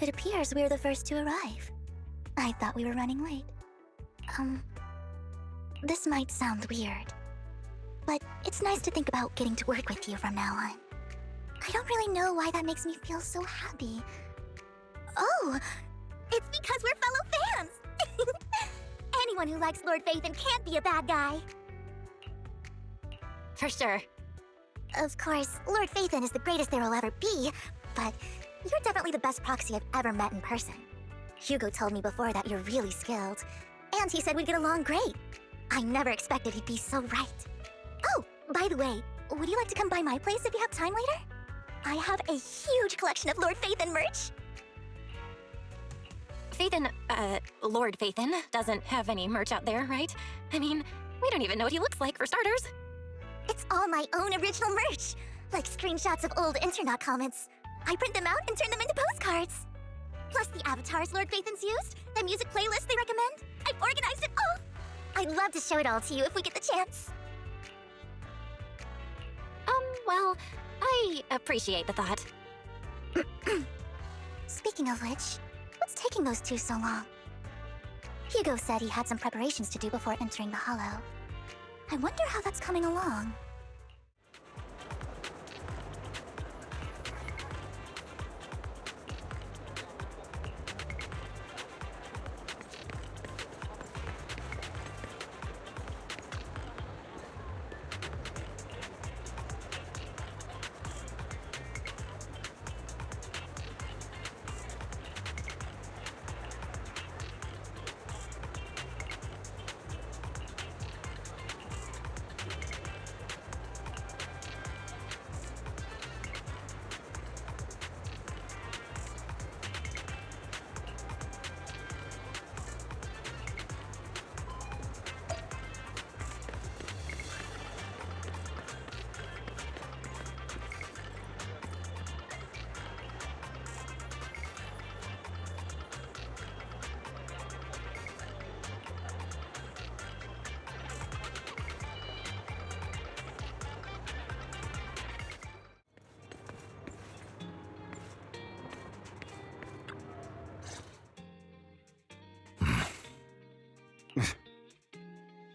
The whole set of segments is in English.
It appears we were the first to arrive. I thought we were running late. This might sound weird, but it's nice to think about getting to work with you from now on. I don't really know why that makes me feel so happy. Oh, it's because we're fellow fans! Anyone who likes Lord Phaethon can't be a bad guy. For sure. Of course, Lord Phaethon is the greatest there will ever be, but you're definitely the best proxy I've ever met in person. Hugo told me before that you're really skilled, and he said we'd get along great. I never expected he'd be so right. Oh, by the way, would you like to come by my place if you have time later? I have a huge collection of Lord Phaethon merch. Lord Phaethon doesn't have any merch out there, right? I mean, we don't even know what he looks like, for starters. It's all my own original merch, like screenshots of old internet comments. I print them out and turn them into postcards. Plus the avatars Lord Phaethon's used, the music playlists they recommend. I've organized it all. I'd love to show it all to you if we get the chance. Well, I appreciate the thought. Speaking of which, what's taking those two so long? Hugo said he had some preparations to do before entering the Hollow. I wonder how that's coming along.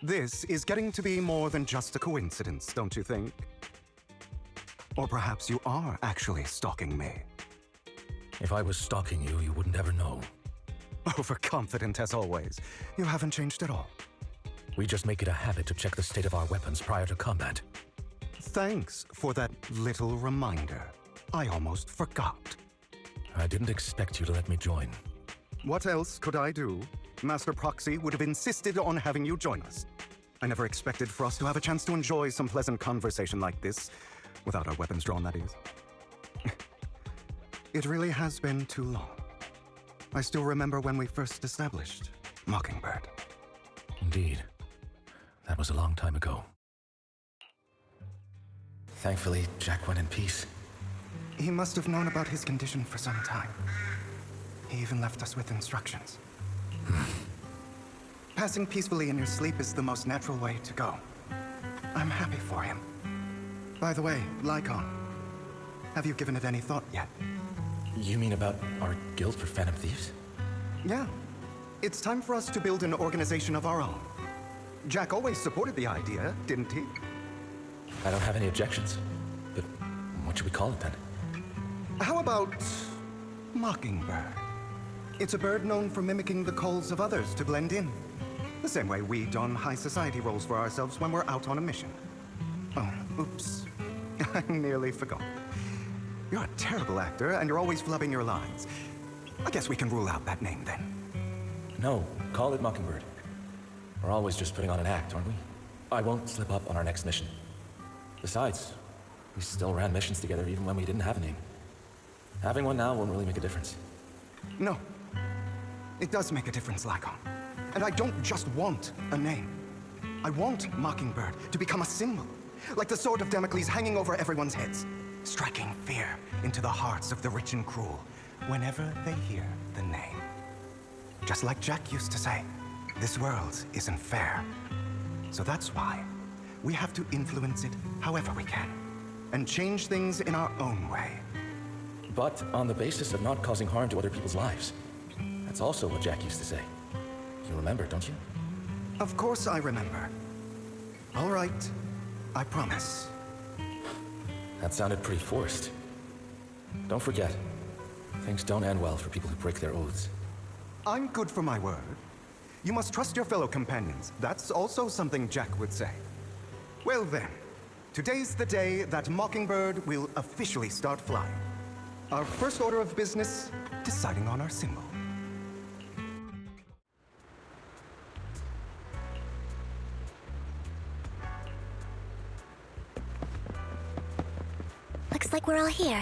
This is getting to be more than just a coincidence, don't you think? Or perhaps you are actually stalking me. If I was stalking you, you wouldn't ever know. Overconfident as always. You haven't changed at all. We just make it a habit to check the state of our weapons prior to combat. Thanks for that little reminder. I almost forgot. I didn't expect you to let me join. What else could I do? Master Proxy would have insisted on having you join us. I never expected for us to have a chance to enjoy some pleasant conversation like this, without our weapons drawn, that is. It really has been too long. I still remember when we first established Mockingbird. Indeed. That was a long time ago. Thankfully, Jack went in peace. He must have known about his condition for some time. He even left us with instructions. Passing peacefully in your sleep is the most natural way to go. I'm happy for him. By the way, Lycon, have you given it any thought yet? You mean about our guild for Phantom Thieves? Yeah. It's time for us to build an organization of our own. Jack always supported the idea, didn't he? I don't have any objections. But what should we call it then? How about Mockingbird? It's a bird known for mimicking the calls of others to blend in. The same way we don high society roles for ourselves when we're out on a mission. Oh, oops. I nearly forgot. You're a terrible actor, and you're always flubbing your lines. I guess we can rule out that name, then. No, call it Mockingbird. We're always just putting on an act, aren't we? I won't slip up on our next mission. Besides, we still ran missions together even when we didn't have a name. Having one now won't really make a difference. No. It does make a difference, Lycon. And I don't just want a name. I want Mockingbird to become a symbol, like the sword of Damocles hanging over everyone's heads, striking fear into the hearts of the rich and cruel whenever they hear the name. Just like Jack used to say, this world isn't fair. So that's why we have to influence it however we can, and change things in our own way. but on the basis of not causing harm to other people's lives. That's also what Jack used to say. You remember, don't you? Of course I remember. All right, I promise. That sounded pretty forced. Don't forget, things don't end well for people who break their oaths. I'm good for my word. You must trust your fellow companions. That's also something Jack would say. Well then, today's the day that Mockingbird will officially start flying. Our first order of business, deciding on our symbol. Looks like we're all here.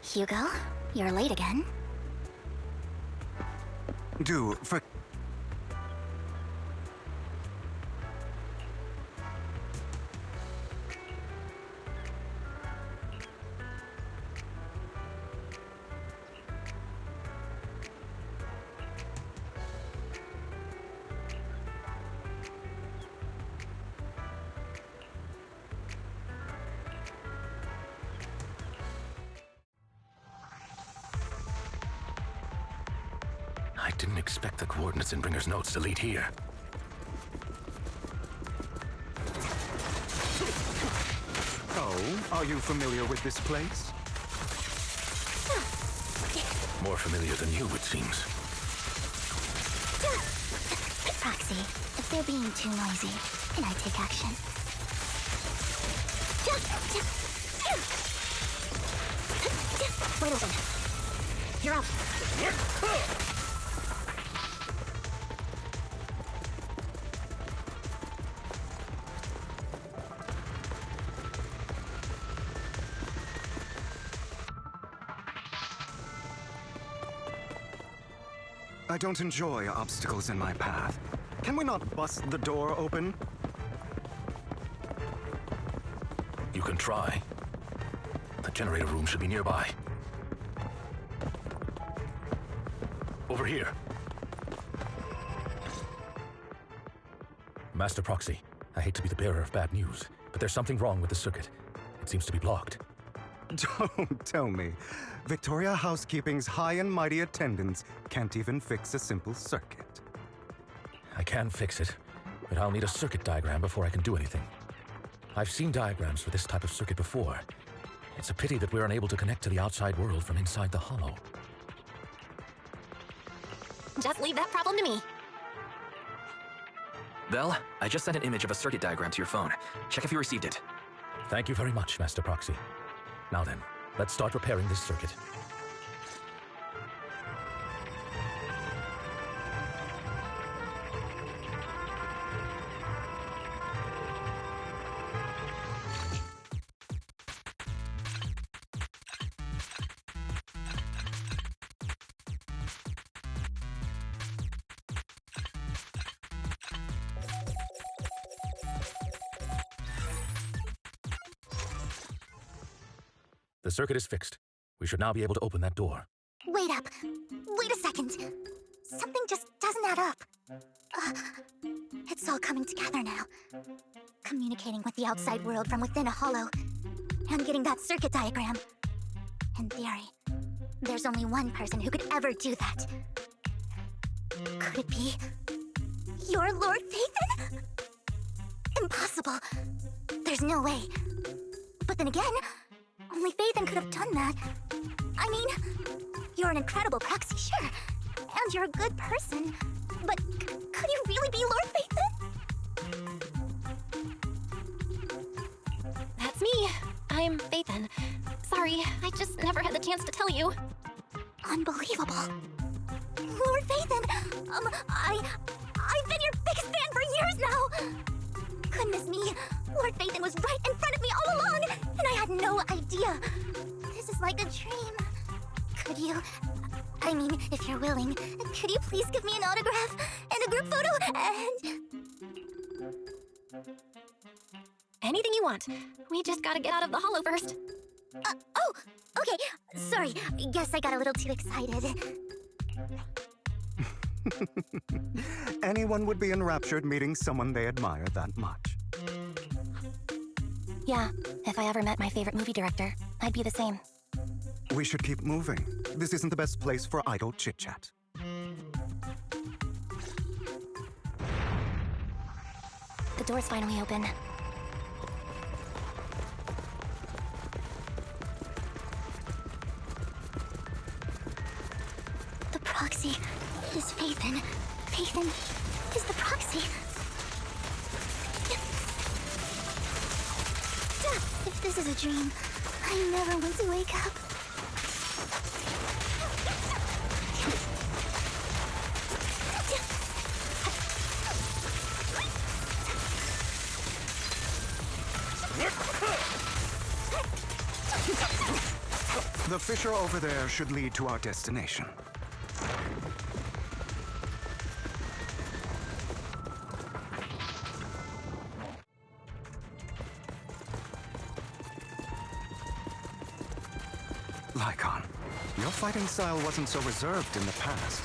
Hugo, you're late again. I didn't expect the coordinates in Bringer's notes to lead here. Oh, are you familiar with this place? More familiar than you, it seems. Proxy, if they're being too noisy, can I take action? Wait open. You're up. I don't enjoy obstacles in my path. Can we not bust the door open? You can try. The generator room should be nearby. Over here. Master Proxy, I hate to be the bearer of bad news, but there's something wrong with the circuit. It seems to be blocked. Don't tell me. Victoria Housekeeping's high and mighty attendants can't even fix a simple circuit. I can fix it, but I'll need a circuit diagram before I can do anything. I've seen diagrams for this type of circuit before. It's a pity that we're unable to connect to the outside world from inside the hollow. Just leave that problem to me. Vel, I just sent an image of a circuit diagram to your phone. Check if you received it. Thank you very much, Master Proxy. Now then, let's start repairing this circuit. The circuit is fixed. We should now be able to open that door. Wait up. Wait a second. Something just doesn't add up. It's all coming together now. Communicating with the outside world from within a hollow. And getting that circuit diagram. In theory, there's only one person who could ever do that. Could it be your Lord Phaethon? Impossible. There's no way. But then again, only Phaethon could have done that. I mean, you're an incredible proxy, sure. And you're a good person. But could you really be Lord Phaethon? That's me. I'm Phaethon. Sorry, I just never had the chance to tell you. Unbelievable. Lord Phaethon, I've been your biggest fan for years now. Goodness me, Lord Phaethon was right in front of me all along, and I had no idea. This is like a dream. Could you, I mean, if you're willing, could you please give me an autograph and a group photo and... Anything you want. We just gotta get out of the hollow first. Oh, okay. Sorry, guess I got a little too excited. Anyone would be enraptured meeting someone they admire that much. Yeah, if I ever met my favorite movie director, I'd be the same. We should keep moving. This isn't the best place for idle chit-chat. The door's finally open. The proxy is Phaethon. Phaethon is the proxy. If this is a dream, I never want to wake up. The fissure over there should lead to our destination. Lycon, your fighting style wasn't so reserved in the past.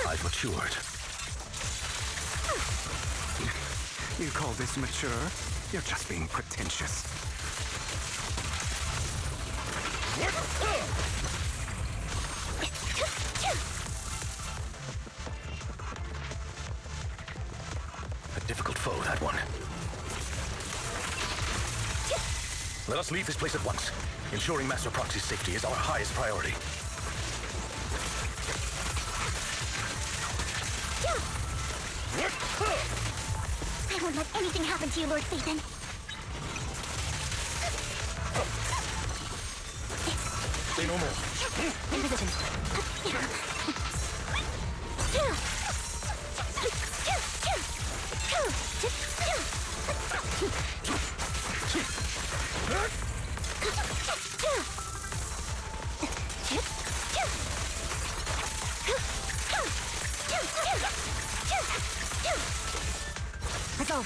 I've matured. You call this mature? You're just being pretentious. A difficult foe, that one. Let us leave this place at once. Ensuring Master Proxy's safety is our highest priority. I won't let anything happen to you, Lord Phaethon. Say no more. In position. Let's go.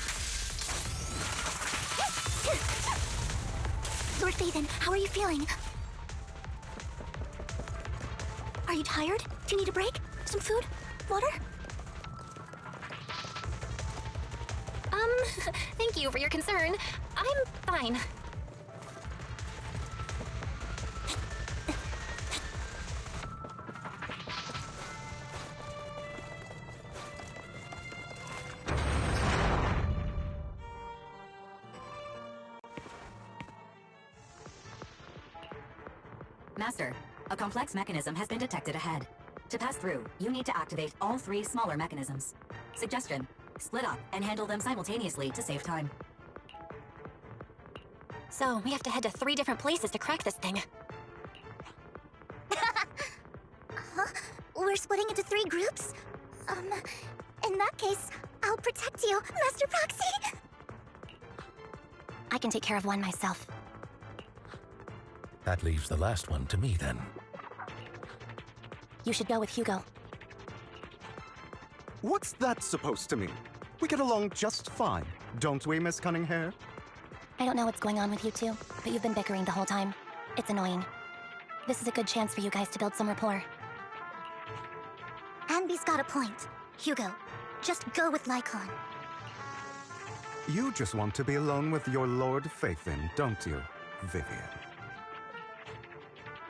Lord Phaethon, how are you feeling? Are you tired? Do you need a break? Some food? Water? Thank you for your concern. I'm fine. Master, a complex mechanism has been detected ahead. To pass through, you need to activate all 3 smaller mechanisms. Suggestion, split up and handle them simultaneously to save time. So, we have to head to 3 different places to crack this thing. We're splitting into 3 groups? In that case, I'll protect you, Master Proxy! I can take care of one myself. That leaves the last one to me, then. You should go with Hugo. What's that supposed to mean? We get along just fine, don't we, Miss Cunninghair? I don't know what's going on with you two, but you've been bickering the whole time. It's annoying. This is a good chance for you guys to build some rapport. Anby's got a point. Hugo, just go with Lycon. You just want to be alone with your Lord Phaethon, don't you, Vivian?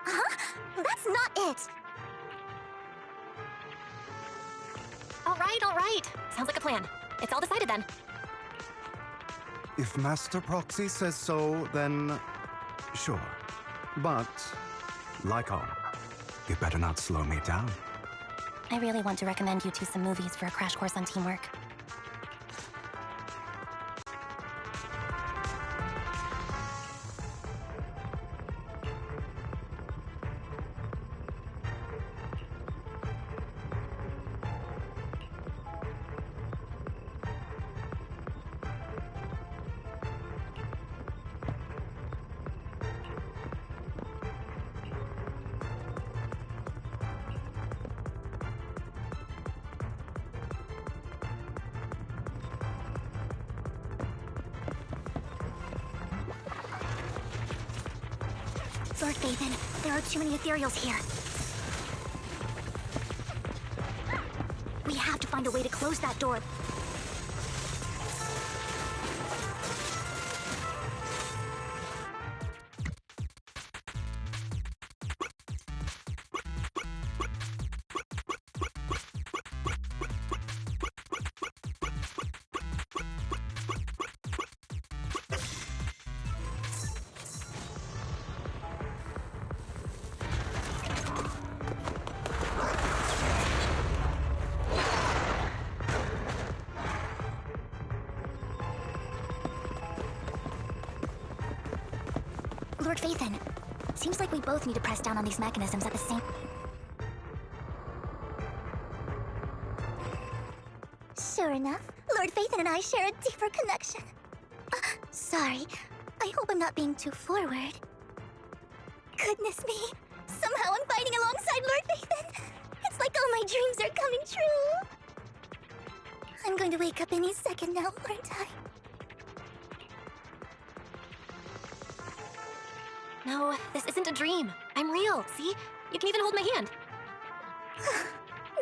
Huh? That's not it! All right. Sounds like a plan. It's all decided then. If Master Proxy says so, then sure. But, Lycon, you better not slow me down. I really want to recommend you two some movies for a crash course on teamwork. Lord Phaethon, there are too many ethereals here. We have to find a way to close that door. Lord Phaethon. Seems like we both need to press down on these mechanisms at the same... Sure enough, Lord Phaethon and I share a deeper connection. Sorry, I hope I'm not being too forward. Goodness me, somehow I'm fighting alongside Lord Phaethon. It's like all my dreams are coming true. I'm going to wake up any second now, aren't I? No, this isn't a dream. I'm real, see? You can even hold my hand.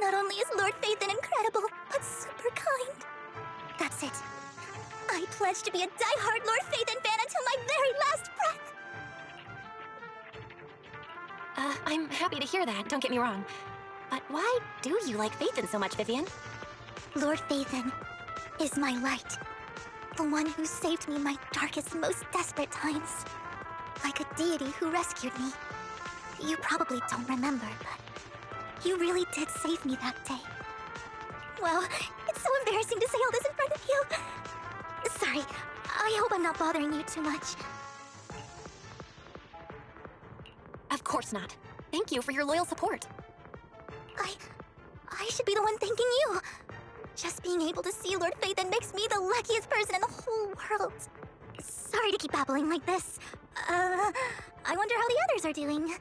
Not only is Lord Phaethon incredible, but super kind. That's it. I pledge to be a die-hard Lord Phaethon fan until my very last breath. I'm happy to hear that, don't get me wrong. But why do you like Phaethon so much, Vivian? Lord Phaethon is my light. The one who saved me in my darkest, most desperate times. Like a deity who rescued me. You probably don't remember, but you really did save me that day. Wow, it's so embarrassing to say all this in front of you. Sorry, I hope I'm not bothering you too much. Of course not. Thank you for your loyal support. I should be the one thanking you. Just being able to see Lord Phaethon makes me the luckiest person in the whole world. Sorry to keep babbling like this. I wonder how the others are doing.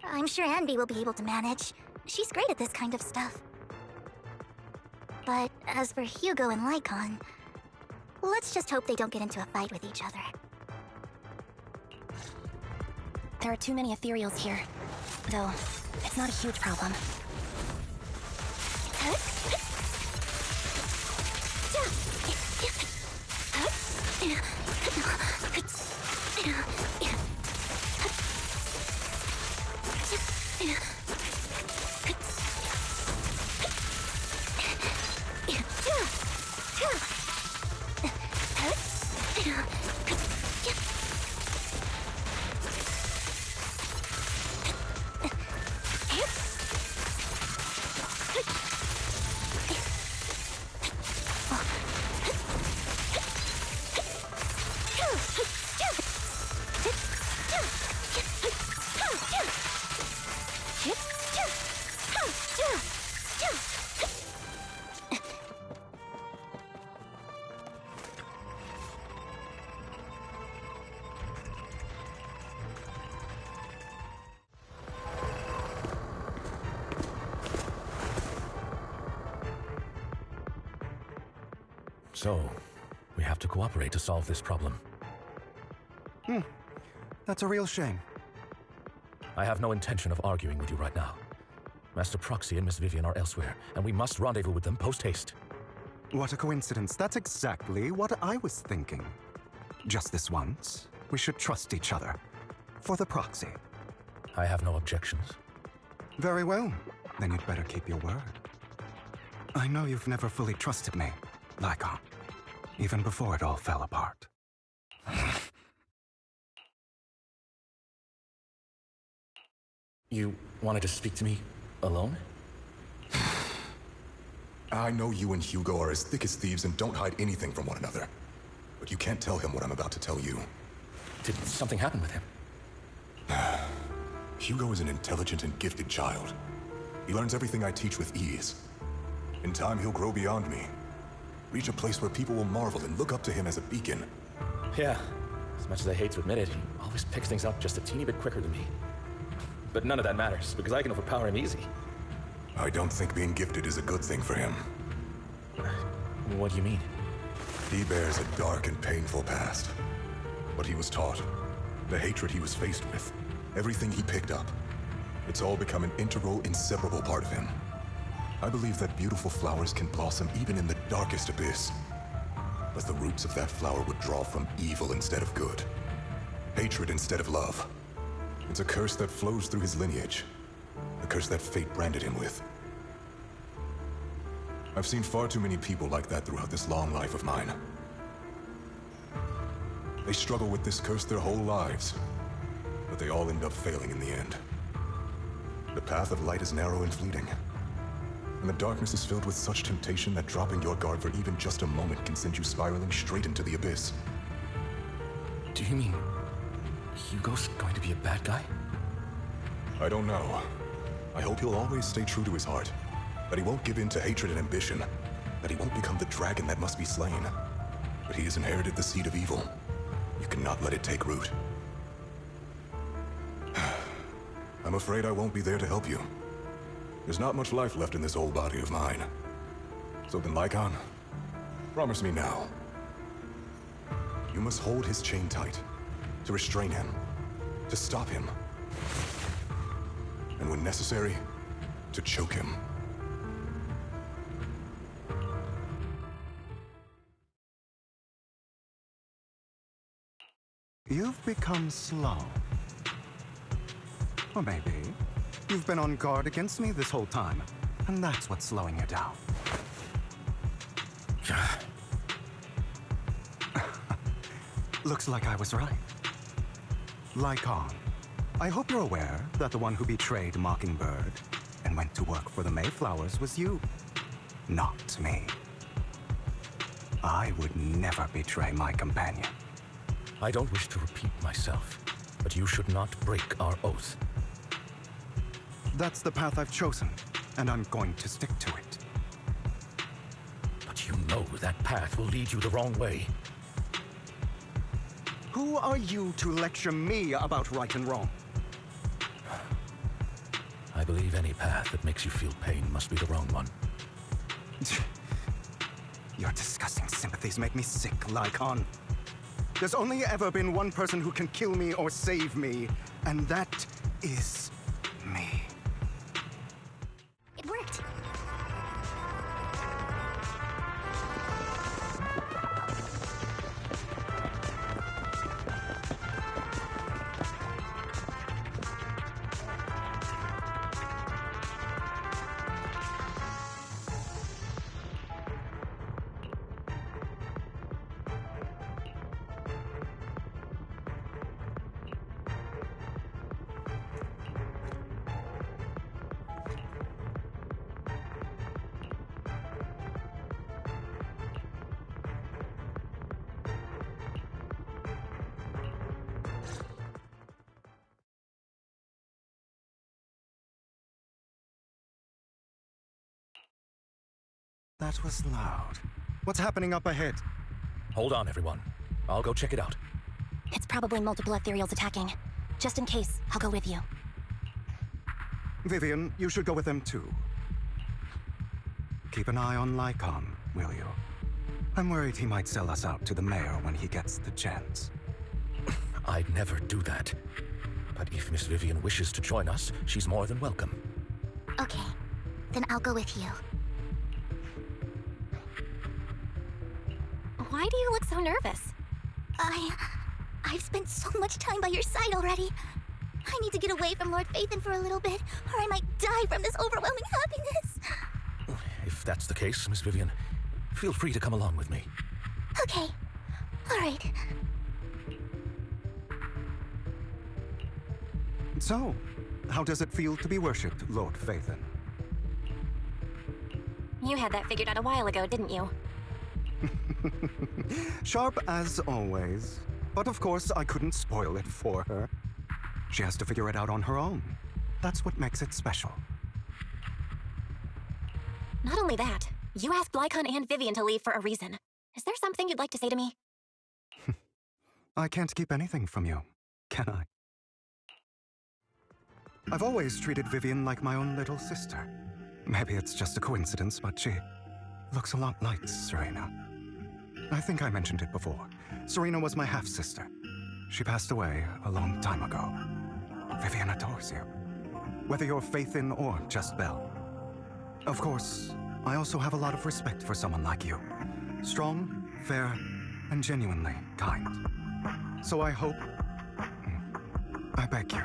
I'm sure Anby will be able to manage. She's great at this kind of stuff. But as for Hugo and Lycon, let's just hope they don't get into a fight with each other. There are too many ethereals here. Though, it's not a huge problem. So, we have to cooperate to solve this problem. That's a real shame. I have no intention of arguing with you right now. Master Proxy and Miss Vivian are elsewhere, and we must rendezvous with them post-haste. What a coincidence. That's exactly what I was thinking. Just this once, we should trust each other. For the proxy. I have no objections. Very well. Then you'd better keep your word. I know you've never fully trusted me, Lycon. Even before it all fell apart. You wanted to speak to me alone? I know you and Hugo are as thick as thieves and don't hide anything from one another. But you can't tell him what I'm about to tell you. Did something happen with him? Hugo is an intelligent and gifted child. He learns everything I teach with ease. In time, he'll grow beyond me. Reach a place where people will marvel and look up to him as a beacon. Yeah. As much as I hate to admit it, he always picks things up just a teeny bit quicker than me. But none of that matters, because I can overpower him easy. I don't think being gifted is a good thing for him. What do you mean? He bears a dark and painful past. What he was taught, the hatred he was faced with, everything he picked up. It's all become an integral, inseparable part of him. I believe that beautiful flowers can blossom even in the darkest abyss. But the roots of that flower would draw from evil instead of good. Hatred instead of love. It's a curse that flows through his lineage. A curse that fate branded him with. I've seen far too many people like that throughout this long life of mine. They struggle with this curse their whole lives, but they all end up failing in the end. The path of light is narrow and fleeting, and the darkness is filled with such temptation that dropping your guard for even just a moment can send you spiraling straight into the abyss. Do you mean Hugo's going to be a bad guy? I don't know. I hope he'll always stay true to his heart. That he won't give in to hatred and ambition. That he won't become the dragon that must be slain. But he has inherited the seed of evil. You cannot let it take root. I'm afraid I won't be there to help you. There's not much life left in this old body of mine. So then, Lycon, promise me now. You must hold his chain tight, to restrain him, to stop him. And when necessary, to choke him. You've become slow. Or maybe you've been on guard against me this whole time, and that's what's slowing you down. Looks like I was right. Lycon, I hope you're aware that the one who betrayed Mockingbird and went to work for the Mayflowers was you, not me. I would never betray my companion. I don't wish to repeat myself, but you should not break our oath. That's the path I've chosen, and I'm going to stick to it. But you know that path will lead you the wrong way. Who are you to lecture me about right and wrong? I believe any path that makes you feel pain must be the wrong one. Your disgusting sympathies make me sick, Lycon. There's only ever been one person who can kill me or save me, and that is me. It worked. That was loud. What's happening up ahead? Hold on, everyone. I'll go check it out. It's probably multiple ethereals attacking. Just in case, I'll go with you. Vivian, you should go with them too. Keep an eye on Lycon, will you? I'm worried he might sell us out to the mayor when he gets the chance. I'd never do that. But if Miss Vivian wishes to join us, she's more than welcome. Okay, then I'll go with you. Why do you look so nervous? I've spent so much time by your side already. I need to get away from Lord Phaethon for a little bit, or I might die from this overwhelming happiness. If that's the case, Miss Vivian, feel free to come along with me. Okay, all right. So, how does it feel to be worshipped, Lord Phaethon? You had that figured out a while ago, didn't you? Sharp as always. But of course, I couldn't spoil it for her. She has to figure it out on her own. That's what makes it special. Not only that, you asked Lycon and Vivian to leave for a reason. Is there something you'd like to say to me? I can't keep anything from you, can I? I've always treated Vivian like my own little sister. Maybe it's just a coincidence, but she looks a lot like Serena. I think I mentioned it before. Serena was my half-sister. She passed away a long time ago. Vivian adores you, whether you're Phaethon or just Belle. Of course, I also have a lot of respect for someone like you. Strong, fair, and genuinely kind. So I hope... I beg you,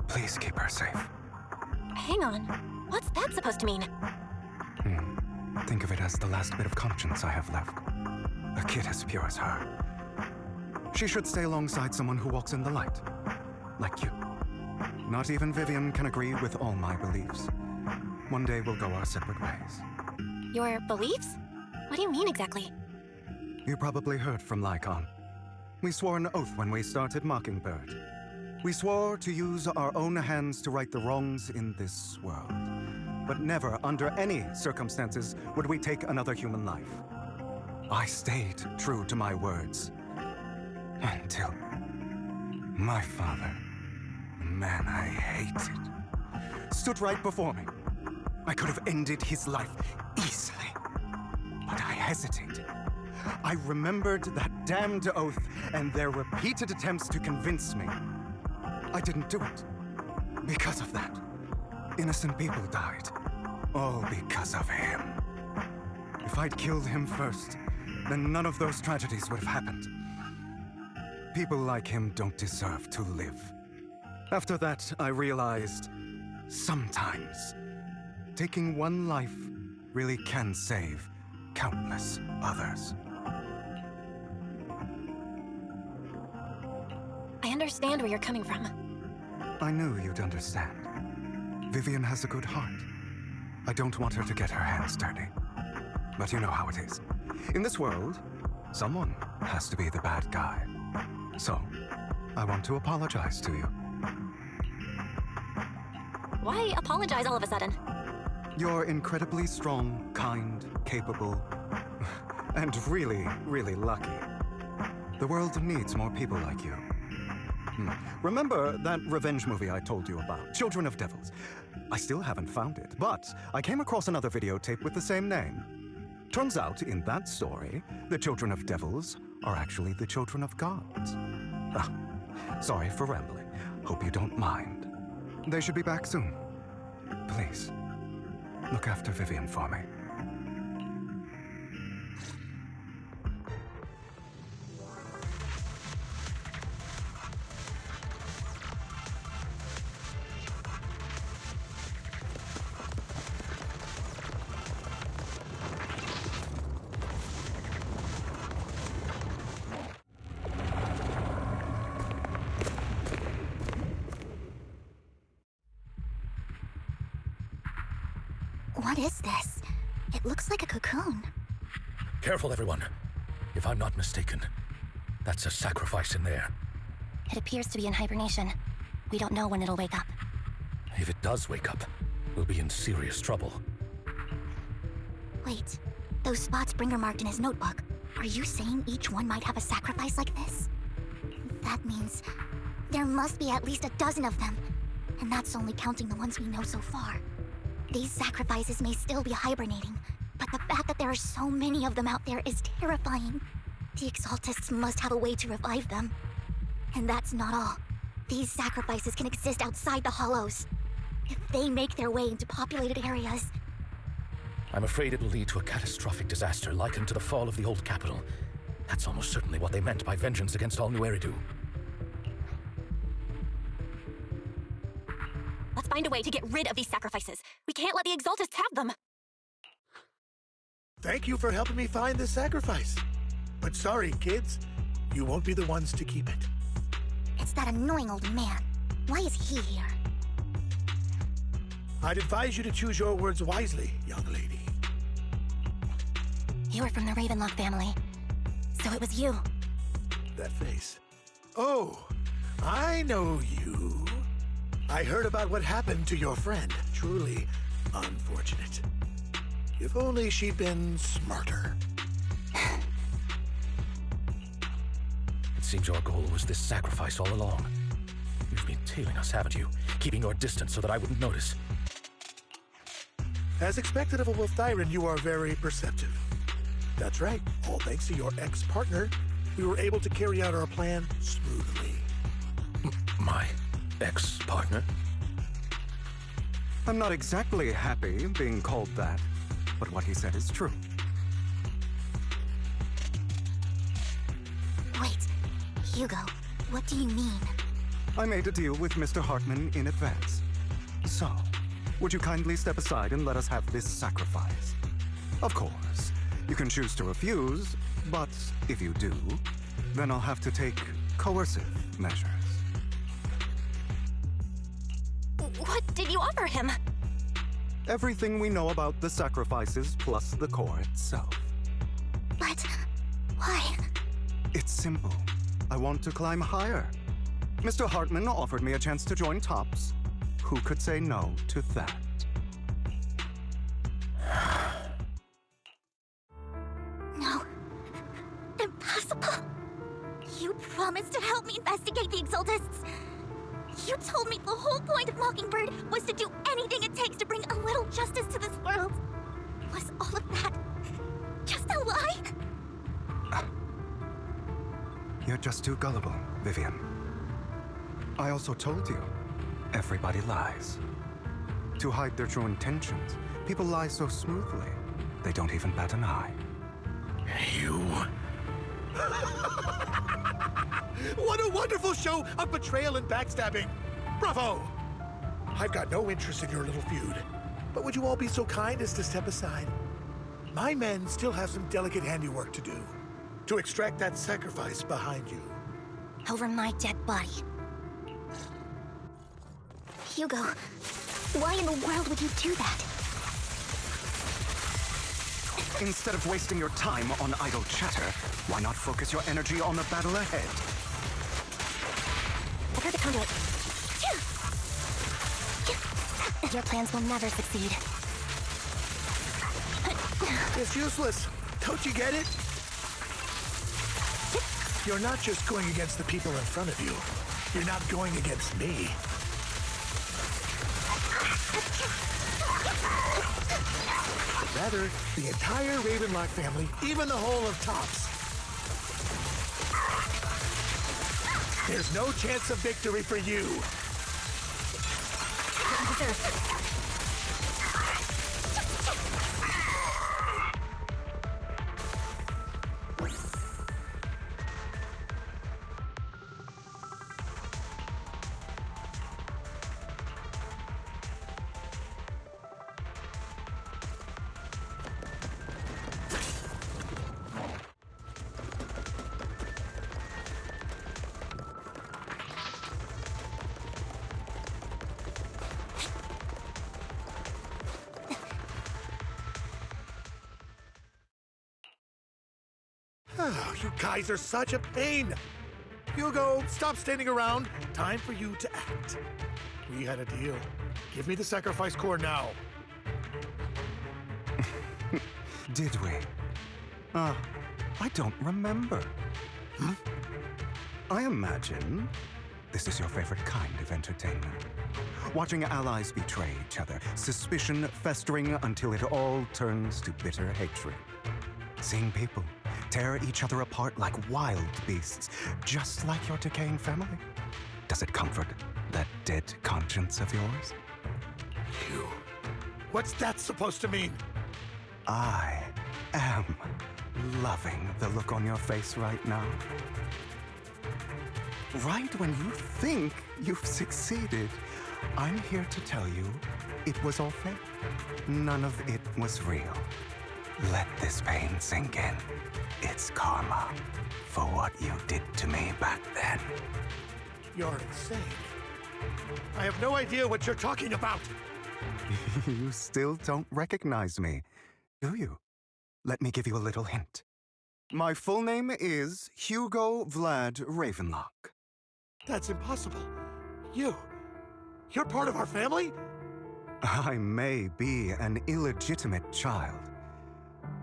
please keep her safe. Hang on. What's that supposed to mean? Think of it as the last bit of conscience I have left. A kid as pure as her. She should stay alongside someone who walks in the light. Like you. Not even Vivian can agree with all my beliefs. One day we'll go our separate ways. Your beliefs? What do you mean exactly? You probably heard from Lycon. We swore an oath when we started Mockingbird. We swore to use our own hands to right the wrongs in this world. But never, under any circumstances, would we take another human life. I stayed true to my words. Until my father, the man I hated, stood right before me. I could have ended his life easily, but I hesitated. I remembered that damned oath and their repeated attempts to convince me. I didn't do it. Because of that, innocent people died. All because of him. If I'd killed him first, then none of those tragedies would have happened. People like him don't deserve to live. After that, I realized, sometimes, taking one life really can save countless others. I understand where you're coming from. I knew you'd understand. Vivian has a good heart. I don't want her to get her hands dirty. But you know how it is. In this world, someone has to be the bad guy. So, I want to apologize to you. Why apologize all of a sudden? You're incredibly strong, kind, capable, and really, really lucky. The world needs more people like you. Remember that revenge movie I told you about, Children of Devils? I still haven't found it, but I came across another videotape with the same name. Turns out, in that story, the Children of Devils are actually the children of gods. Ah, sorry for rambling. Hope you don't mind. They should be back soon. Please, look after Vivian for me. What is this? It looks like a cocoon. Careful, everyone. If I'm not mistaken, that's a sacrifice in there. It appears to be in hibernation. We don't know when it'll wake up. If it does wake up, we'll be in serious trouble. Wait, those spots Bringer marked in his notebook. Are you saying each one might have a sacrifice like this? That means there must be at least a dozen of them. And that's only counting the ones we know so far. These sacrifices may still be hibernating, but the fact that there are so many of them out there is terrifying. The Exaltists must have a way to revive them. And that's not all. These sacrifices can exist outside the Hollows. If they make their way into populated areas... I'm afraid it'll lead to a catastrophic disaster likened to the fall of the old capital. That's almost certainly what they meant by vengeance against all New Eridu. Let's find a way to get rid of these sacrifices. We can't let the Exaltists have them. Thank you for helping me find this sacrifice. But sorry, kids. You won't be the ones to keep it. It's that annoying old man. Why is he here? I'd advise you to choose your words wisely, young lady. You were from the Ravenlock family. So it was you. That face. Oh, I know you. I heard about what happened to your friend. Truly unfortunate. If only she'd been smarter. It seems your goal was this sacrifice all along. You've been tailing us, haven't you? Keeping your distance so that I wouldn't notice. As expected of a Wolf-Thyran, you are very perceptive. That's right. All thanks to your ex-partner, we were able to carry out our plan smoothly. My ex-partner? I'm not exactly happy being called that, but what he said is true. Wait, Hugo, what do you mean? I made a deal with Mr. Hartman in advance. So, would you kindly step aside and let us have this sacrifice? Of course, you can choose to refuse, but if you do, then I'll have to take coercive measures. What did you offer him? Everything we know about the sacrifices plus the core itself. But why? It's simple. I want to climb higher. Mr. Hartman offered me a chance to join Tops. Who could say no to that? No. Impossible. You promised to help me investigate the Exaltists. You told me the whole point of Mockingbird was to do anything it takes to bring a little justice to this world. Was all of that just a lie? You're just too gullible, Vivian. I also told you, everybody lies. To hide their true intentions, people lie so smoothly, they don't even bat an eye. You... What a wonderful show of betrayal and backstabbing! Bravo! I've got no interest in your little feud, but would you all be so kind as to step aside? My men still have some delicate handiwork to do, to extract that sacrifice behind you. Over my dead body. Hugo, why in the world would you do that? Instead of wasting your time on idle chatter, why not focus your energy on the battle ahead? I've heard the conduit. Your plans will never succeed. It's useless. Don't you get it? You're not just going against the people in front of you. You're not going against me. Rather, the entire Ravenlock family, even the whole of Tops. There's no chance of victory for you. Oh, you guys are such a pain. Hugo, stop standing around. Time for you to act. We had a deal. Give me the sacrifice core now. Did we? I don't remember. I imagine this is your favorite kind of entertainment. Watching allies betray each other, suspicion festering until it all turns to bitter hatred. Seeing people tear each other apart like wild beasts, just like your decaying family. Does it comfort that dead conscience of yours? You. What's that supposed to mean? I am loving the look on your face right now. Right when you think you've succeeded, I'm here to tell you it was all fake. None of it was real. Let this pain sink in. It's karma for what you did to me back then. You're insane. I have no idea what you're talking about. You still don't recognize me, do you? Let me give you a little hint. My full name is Hugo Vlad Ravenlock. That's impossible. You're part of our family? I may be an illegitimate child,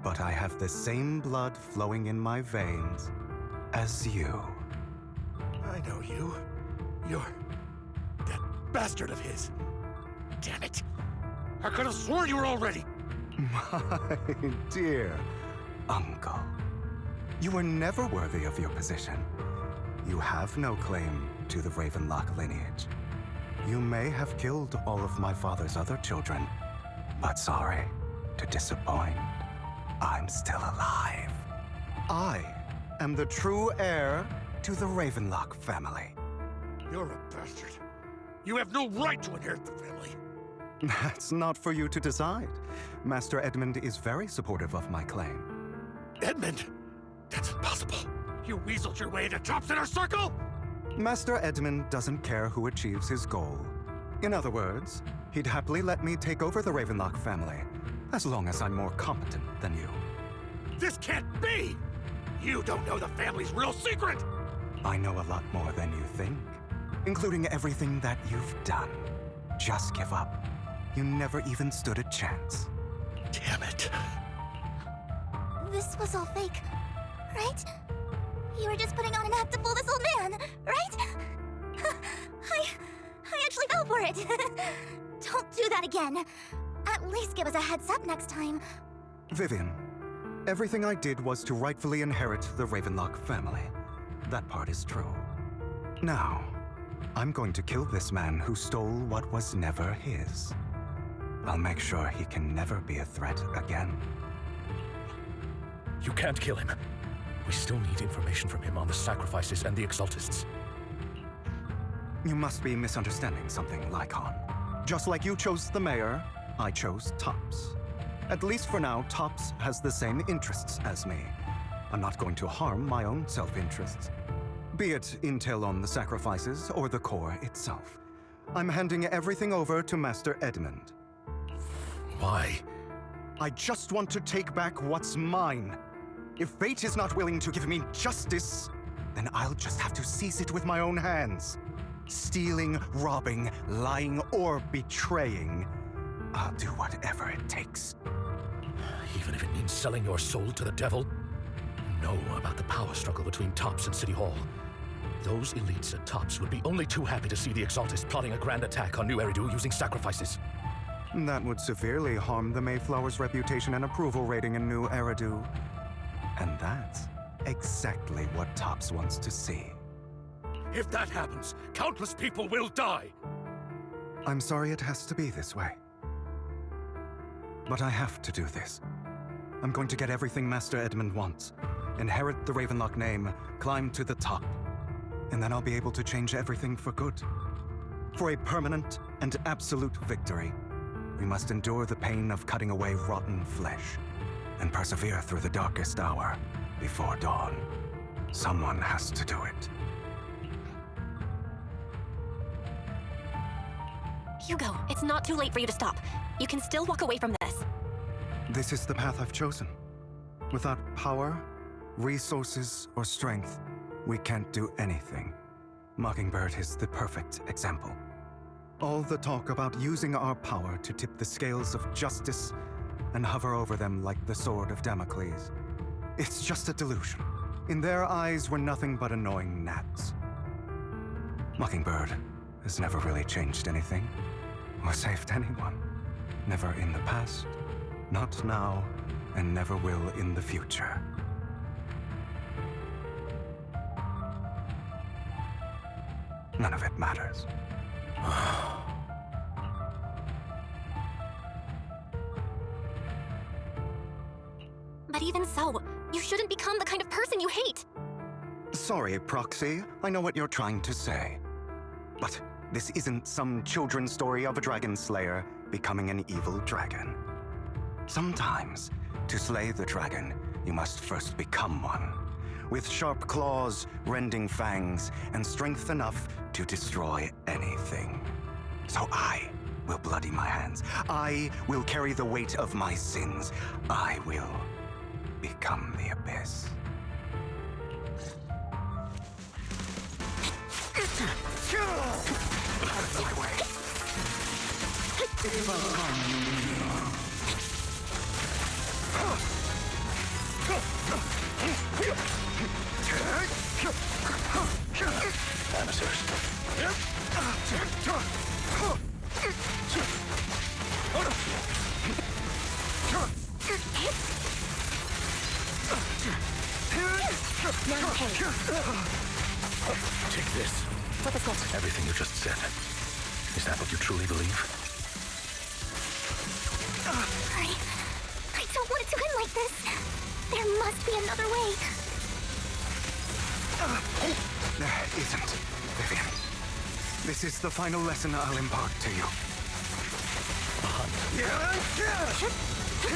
but I have the same blood flowing in my veins as you. I know you. You're that bastard of his. Damn it. I could have sworn you were already. My dear uncle, you were never worthy of your position. You have no claim to the Ravenlock lineage. You may have killed all of my father's other children, but sorry to disappoint. I'm still alive. I am the true heir to the Ravenlock family. You're a bastard. You have no right to inherit the family. That's not for you to decide. Master Edmund is very supportive of my claim. Edmund? That's impossible. You weaseled your way into Top's inner circle? Master Edmund doesn't care who achieves his goal. In other words, he'd happily let me take over the Ravenlock family, as long as I'm more competent than you. This can't be! You don't know the family's real secret! I know a lot more than you think. including everything that you've done. Just give up. You never even stood a chance. Damn it. This was all fake, right? You were just putting on an act to fool this old man, right? I actually fell for it. Don't do that again. At least give us a heads up next time. Vivian, everything I did was to rightfully inherit the Ravenlock family. That part is true. Now, I'm going to kill this man who stole what was never his. I'll make sure he can never be a threat again. You can't kill him. We still need information from him on the sacrifices and the Exaltists. You must be misunderstanding something, Lycon. Just like you chose the mayor, I chose Tops. At least for now, Tops has the same interests as me. I'm not going to harm my own self-interests. Be it intel on the sacrifices or the core itself. I'm handing everything over to Master Edmund. Why? I just want to take back what's mine. If fate is not willing to give me justice, then I'll just have to seize it with my own hands. Stealing, robbing, lying, or betraying. I'll do whatever it takes. Even if it means selling your soul to the devil? You know about the power struggle between Tops and City Hall. Those elites at Tops would be only too happy to see the Exaltists plotting a grand attack on New Eridu using sacrifices. That would severely harm the Mayflower's reputation and approval rating in New Eridu. And that's exactly what Tops wants to see. If that happens, countless people will die! I'm sorry it has to be this way. But I have to do this. I'm going to get everything Master Edmund wants. Inherit the Ravenlock name, climb to the top. And then I'll be able to change everything for good. For a permanent and absolute victory, we must endure the pain of cutting away rotten flesh and persevere through the darkest hour before dawn. Someone has to do it. Hugo, it's not too late for you to stop. You can still walk away from this. This is the path I've chosen. Without power, resources, or strength, we can't do anything. Mockingbird is the perfect example. All the talk about using our power to tip the scales of justice and hover over them like the sword of Damocles. It's just a delusion. In their eyes, we're nothing but annoying gnats. Mockingbird has never really changed anything, or saved anyone. Never in the past, not now, and never will in the future. None of it matters. But even so, you shouldn't become the kind of person you hate. Sorry, Proxy. I know what you're trying to say. But this isn't some children's story of a dragon slayer becoming an evil dragon. Sometimes, to slay the dragon, you must first become one. With sharp claws, rending fangs, and strength enough to destroy anything. So I will bloody my hands. I will carry the weight of my sins. I will become the Abyss. Out of my way. If I harm you, Take this. What is it? Everything you just said. Is that what you truly believe? I don't want it to end like this. There must be another way. There isn't, Vivian. This is the final lesson I'll impart to you.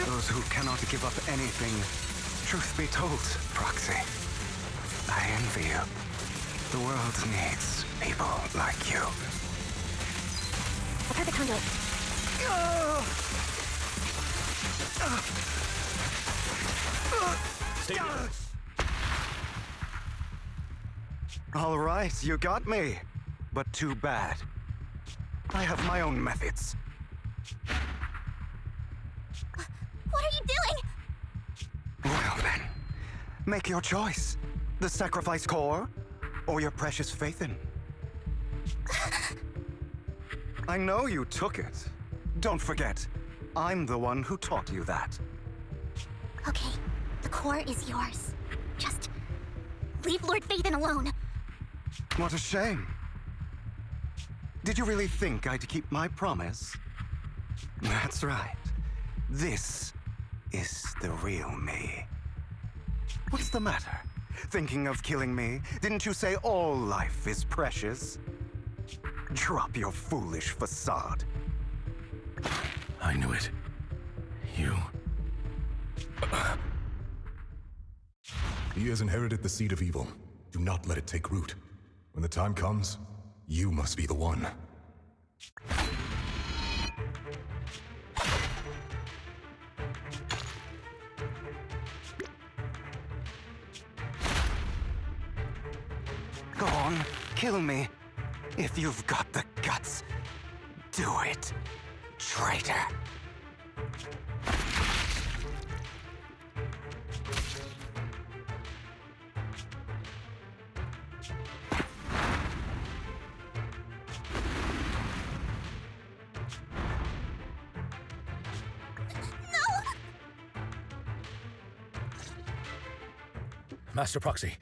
Those who cannot give up anything, truth be told, Proxy, I envy you. The world needs people like you. A perfect conduit. Stay there. All right, you got me. but too bad. I have my own methods. What are you doing? Well then, make your choice. The sacrifice core, or your precious Phaethon. I know you took it. Don't forget, I'm the one who taught you that. Okay, the core is yours. Just leave Lord Phaethon alone. What a shame. Did you really think I'd keep my promise? That's right. This is the real me. What's the matter? Thinking of killing me? Didn't you say all life is precious? Drop your foolish facade. I knew it. You... He has inherited the seed of evil. Do not let it take root. When the time comes, you must be the one. Go on, kill me. If you've got the guts, do it, traitor. Master Proxy,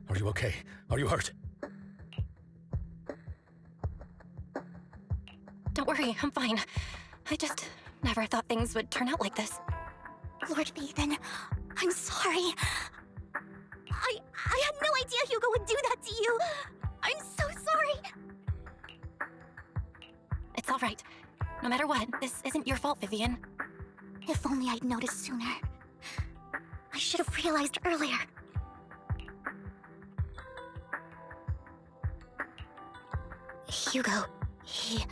are you okay? Are you hurt? Don't worry, I'm fine. I just never thought things would turn out like this. Lord Phaethon, I'm sorry. I had no idea Hugo would do that to you. I'm so sorry. It's all right. No matter what, this isn't your fault, Vivian. If only I'd noticed sooner. I should have realized earlier. Hugo, he...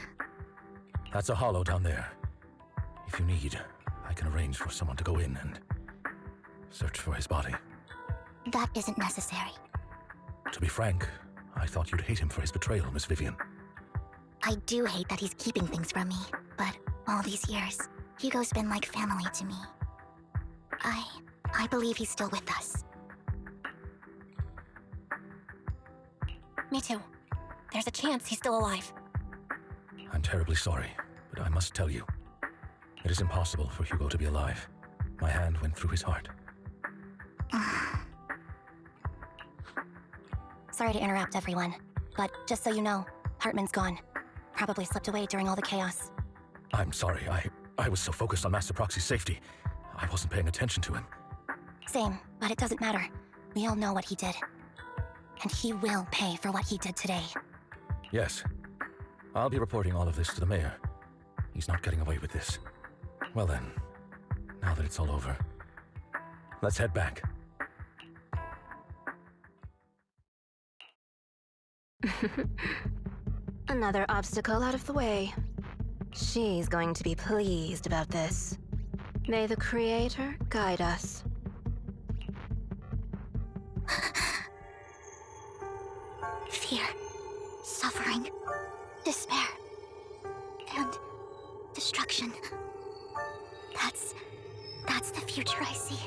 That's a hollow down there. If you need, I can arrange for someone to go in and search for his body. That isn't necessary. To be frank, I thought you'd hate him for his betrayal, Miss Vivian. I do hate that he's keeping things from me, but all these years, Hugo's been like family to me. I believe he's still with us. Me too. There's a chance he's still alive. I'm terribly sorry, but I must tell you, it is impossible for Hugo to be alive. My hand went through his heart. Sorry to interrupt, everyone, but just so you know, Hartman's gone. Probably slipped away during all the chaos. I'm sorry, I was so focused on Master Proxy's safety, I wasn't paying attention to him. Same, but it doesn't matter. We all know what he did. And he will pay for what he did today. Yes. I'll be reporting all of this to the mayor. He's not getting away with this. Well then, now that it's all over, let's head back. Another obstacle out of the way. She's going to be pleased about this. May the Creator guide us. Fear, suffering, despair, and destruction. That's the future I see.